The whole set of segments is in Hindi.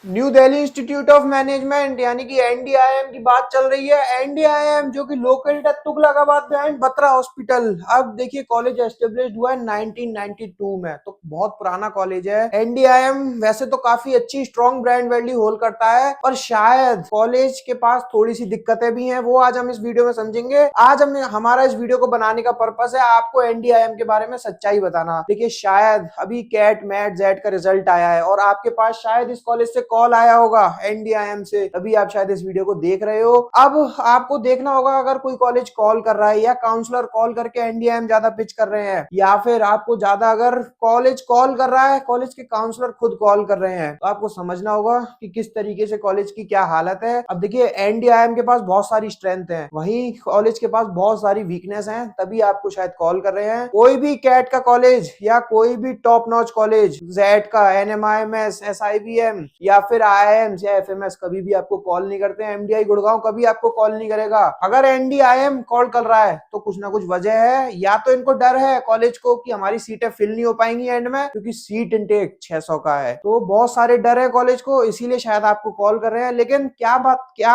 New Delhi institute of management यानी कि एनडीआईएम की बात चल रही है। एनडीआईएम जो कि लोकेटेड है तुगलकाबाद बिहाइंड बत्रा हॉस्पिटल। अब देखिए कॉलेज एस्टेब्लिश्ड हुआ है 1992 में, तो बहुत पुराना कॉलेज है। एनडीआईएम वैसे तो काफी अच्छी स्ट्रॉन्ग ब्रांड वैल्यू होल्ड करता है, पर शायद कॉलेज के पास थोड़ी सी दिक्कतें भी हैं, वो आज हम इस वीडियो में समझेंगे। आज हम हमारा इस वीडियो को बनाने का पर्पस है आपको एनडीआईएम के बारे में सच्चाई बताना। देखिए शायद अभी कैट मैट जेड का रिजल्ट आया है और आपके पास शायद इस कॉलेज से कॉल आया होगा एनडीआईएम से, तभी आप शायद इस वीडियो को देख रहे हो। अब आपको देखना होगा अगर कोई कॉलेज कॉल कर रहा है या काउंसलर कॉल करके एनडीआईएम ज्यादा पिच कर रहे हैं, या फिर आपको ज्यादा अगर कॉलेज कॉल कर रहा है, कॉलेज के काउंसलर खुद कॉल कर रहे हैं, तो आपको समझना होगा कि किस तरीके से कॉलेज की क्या हालत है। अब देखिए एनडीआईएम के पास बहुत सारी स्ट्रेंथ है, वहीं कॉलेज के पास बहुत सारी वीकनेस है, तभी आपको शायद कॉल कर रहे हैं। कोई भी कैट का कॉलेज या कोई भी टॉप नॉच कॉलेज, जेड का, एनएमआईएमएस, एसआईबीएम या फिर आईआईएम्स या एफएमएस कभी भी आपको कॉल नहीं करते हैं। एमडीआई गुड़गांव कभी आपको कॉल नहीं करेगा। अगर एनडीआईएम कॉल कर रहा है तो कुछ ना कुछ वजह है, या तो इनको डर है कॉलेज को कि हमारी सीटें फिल नहीं हो पाएंगी एंड में, क्योंकि सीट इनटेक 600 का है, तो बहुत सारे डर है कॉलेज को, इसीलिए शायद आपको कॉल कर रहे हैं। लेकिन क्या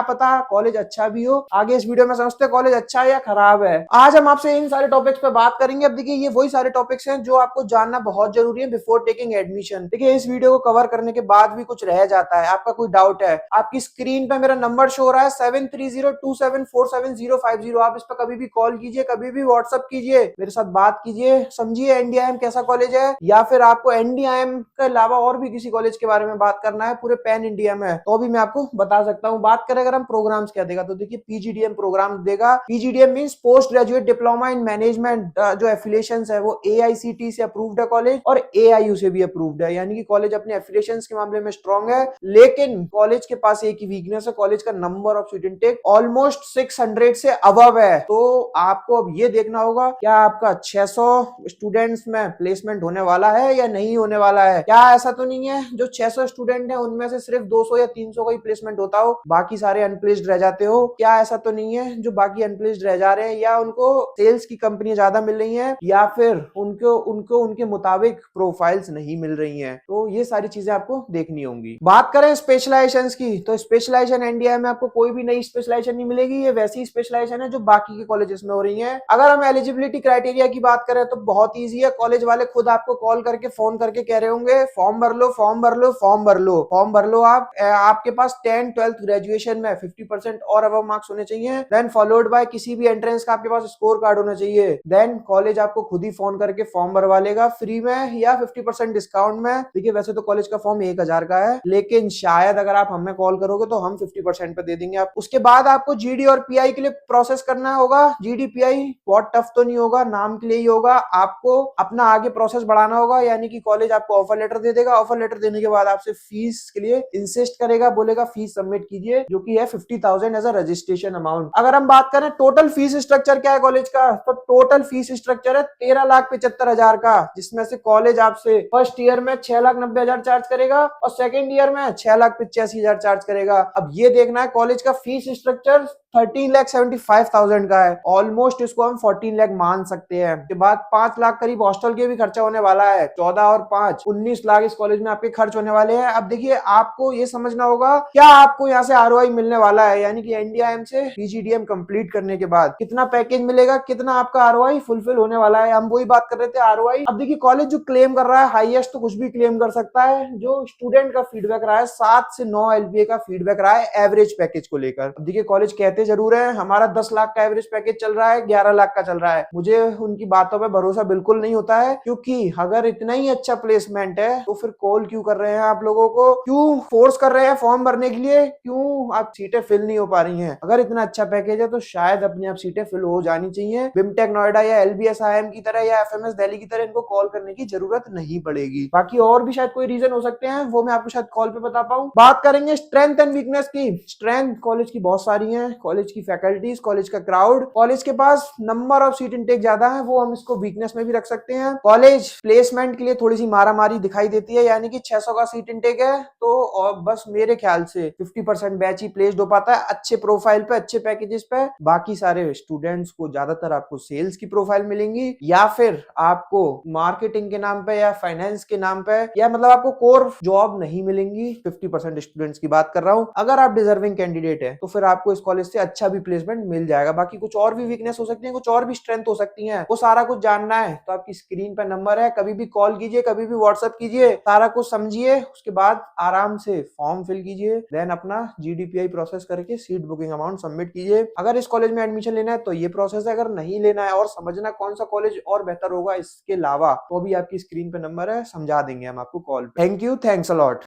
पता कॉलेज अच्छा भी हो। आगे इस वीडियो में समझते कॉलेज अच्छा है या खराब है। आज हम आपसे इन सारे टॉपिक्स पे बात करेंगे। अब देखिए ये वही सारे टॉपिक्स हैं जो आपको जानना बहुत जरूरी है बिफोर टेकिंग एडमिशन। देखिए इस वीडियो को कवर करने के बाद भी कुछ रह जाता है, आपका कोई डाउट है, आपकी स्क्रीन पे मेरा नंबर शो हो रहा है 7302747050। आप इस पर कभी भी कॉल कीजिए, कभी भी व्हाट्सअप कीजिए, मेरे साथ बात कीजिए, समझिए एनडीआईएम कैसा कॉलेज है, या फिर आपको एनडीआईएम के अलावा और भी किसी कॉलेज के बारे में बात करना है पूरे पैन इंडिया में, तो भी मैं आपको बता सकता हूँ। बात करें अगर हम प्रोग्राम्स क्या देगा, तो देखिए पीजीडीएम प्रोग्राम देगा। PGDM means post graduate diploma in management. जो एफिलिएशंस है वो एआईसीटी से अप्रूव्ड है कॉलेज, और एआईयू से भी अप्रूव्ड है, यानी कि कॉलेज अपने एफिलिएशंस के मामले में स्ट्रांग है। लेकिन कॉलेज के पास एक ही वीकनेस है, कॉलेज का number of seat intake almost 600 से अबव है। तो आपको अब ये देखना होगा क्या आपका 600 स्टूडेंट्स में प्लेसमेंट होने वाला है या नहीं होने वाला है। क्या ऐसा तो नहीं है जो 600 स्टूडेंट है उनमें से सिर्फ 200 या 300 का ही प्लेसमेंट होता हो, बाकी सारे अनप्लेस्ड रह जाते हो। क्या ऐसा तो नहीं है जो बाकी अनप्लेस्ड रह जा रहे हैं, या उनको सेल्स की कंपनी ज्यादा मिल रही है, या फिर उनको उनको उनके मुताबिक प्रोफाइल्स नहीं मिल रही हैं। तो ये सारी चीजें आपको देखनी होंगी। बात करें स्पेशलाइजेशन की, तो स्पेशलाइजेशन एनडीआई में आपको कोई भी नई स्पेशलाइजेशन नहीं मिलेगी, ये वैसी स्पेशलाइजेशन है जो बाकी के कॉलेजेस में हो रही है। अगर हम एलिजिबिलिटी क्राइटेरिया की बात करें तो बहुत ईजी है, कॉलेज वाले खुद आपको कॉल करके फोन करके कह रहे होंगे फॉर्म भर लो, फॉर्म भर लो, फॉर्म भर लो, फॉर्म भर लो। आपके पास 10 12th ग्रेजुएशन में 50% और अबव मार्क्स होने चाहिए, देन फॉलोड बाय किसी भी एंट्रेंस का आपके पास स्कोर कार्ड होना चाहिए। देन कॉलेज आपको खुद ही फोन करके फॉर्म भरवा लेगा फ्री में या 50% डिस्काउंट में। देखिए वैसे तो कॉलेज का फॉर्म 1000 का है, लेकिन शायद अगर आप हमें कॉल करोगे तो हम 50% पे दे देंगे आप। उसके बाद आपको जीडी और पीआई के लिए प्रोसेस करना होगा। जीडी पीआई बहुत टफ तो नहीं होगा, नाम के लिए ही होगा। आपको अपना आगे प्रोसेस बढ़ाना होगा, यानी कि कॉलेज आपको ऑफर लेटर दे देगा। ऑफर लेटर देने के बाद आपसे फीस के लिए इंसिस्ट करेगा, बोलेगा फीस सबमिट कीजिए, जो कि है 50,000 एज अ रजिस्ट्रेशन अमाउंट। अगर हम बात करें टोटल फीस स्ट्रक्चर क्या है कॉलेज का, तो टोटल फीस स्ट्रक्चर है 13,75,000 का, जिसमें से कॉलेज आपसे फर्स्ट ईयर में 6,90,000 चार्ज करेगा और सेकेंड ईयर में 6,85,000 चार्ज करेगा। अब ये देखना है कॉलेज का फीस स्ट्रक्चर 13,75,000 का है, ऑलमोस्ट इसको हम 14 लाख मान सकते हैं। के बाद 5 लाख करीब हॉस्टल के भी खर्चा होने वाला है, 14 और 5 19 लाख इस कॉलेज में आपके खर्च होने वाले हैं। अब देखिए आपको ये समझना होगा क्या आपको यहाँ से आरओआई मिलने वाला है, यानी कि एनडीआईएम से पीजीडीएम कंप्लीट करने के बाद कितना पैकेज मिलेगा, कितना आपका आरओआई फुलफिल होने वाला है। हम वही बात कर रहे थे आरओआई। अब देखिए कॉलेज जो क्लेम कर रहा है हाईएस्ट तो कुछ भी क्लेम कर सकता है, जो स्टूडेंट का फीडबैक रहा है 7 से 9 एलपीए का फीडबैक रहा है एवरेज पैकेज को लेकर। अब देखिए कॉलेज कहते जरूर है हमारा 10 लाख का एवरेज पैकेज चल रहा है, 11 लाख का चल रहा है, मुझे उनकी बातों पे भरोसा बिल्कुल नहीं होता है, क्योंकि अगर इतना ही अच्छा प्लेसमेंट है तो फिर कॉल क्यों कर रहे हैं आप लोगों को, क्यों फोर्स कर रहे हैं फॉर्म भरने के लिए, क्यों आप सीटें फिल नहीं हो पा रही हैं। अगर इतना अच्छा पैकेज है तो शायद अपने आप सीटें फिल हो जानी चाहिए। बिमटेक नोएडा या एलबीएसआईएम की तरह या एफएमएस दिल्ली की तरह इनको कॉल करने की जरूरत नहीं पड़ेगी। बाकी और भी शायद कोई रीजन हो सकते हैं, वो मैं आपको शायद कॉल पे बता पाऊं। बात करेंगे स्ट्रेंथ एंड वीकनेस की। स्ट्रेंथ कॉलेज की बहुत सारी है, कॉलेज की फैकल्टीज, कॉलेज का क्राउड, कॉलेज के पास नंबर ऑफ सीट इनटेक ज्यादा है, वो हम इसको वीकनेस में भी रख सकते हैं। कॉलेज प्लेसमेंट के लिए थोड़ी सी मारामारी दिखाई देती है, यानी कि 600 का सीट इनटेक है तो और बस मेरे ख्याल से 50% बैच ही प्लेस्ड हो पाता है अच्छे प्रोफाइल पे, अच्छे पैकेजेस पे। बाकी सारे स्टूडेंट्स को ज्यादातर आपको सेल्स की प्रोफाइल मिलेंगी, या फिर आपको मार्केटिंग के नाम पे या फाइनेंस के नाम पे, या मतलब आपको कोर जॉब नहीं मिलेंगी। मिलेंगी। 50% स्टूडेंट्स की बात कर रहा हूँ। अगर आप डिजर्विंग कैंडिडेट है तो फिर आपको इस कॉलेज से अच्छा भी प्लेसमेंट मिल जाएगा। बाकी कुछ और भी वीकनेस हो सकती है, कुछ और भी स्ट्रेंथ हो सकती है, वो सारा कुछ जानना है तो आपकी स्क्रीन पर नंबर है, कभी भी कॉल कीजिए, कभी भी व्हाट्सएप कीजिए, सारा कुछ समझिए, उसके बाद आराम से फॉर्म फिल कीजिए, देन अपना GDPI प्रोसेस करके सीट बुकिंग अमाउंट सबमिट कीजिए। अगर इस कॉलेज में एडमिशन लेना है तो ये प्रोसेस है, अगर नहीं लेना है और समझना कौन सा कॉलेज और बेहतर होगा इसके अलावा, तो भी आपकी स्क्रीन पे नंबर है, समझा देंगे हम आपको कॉल पे। Thank you, thanks a lot.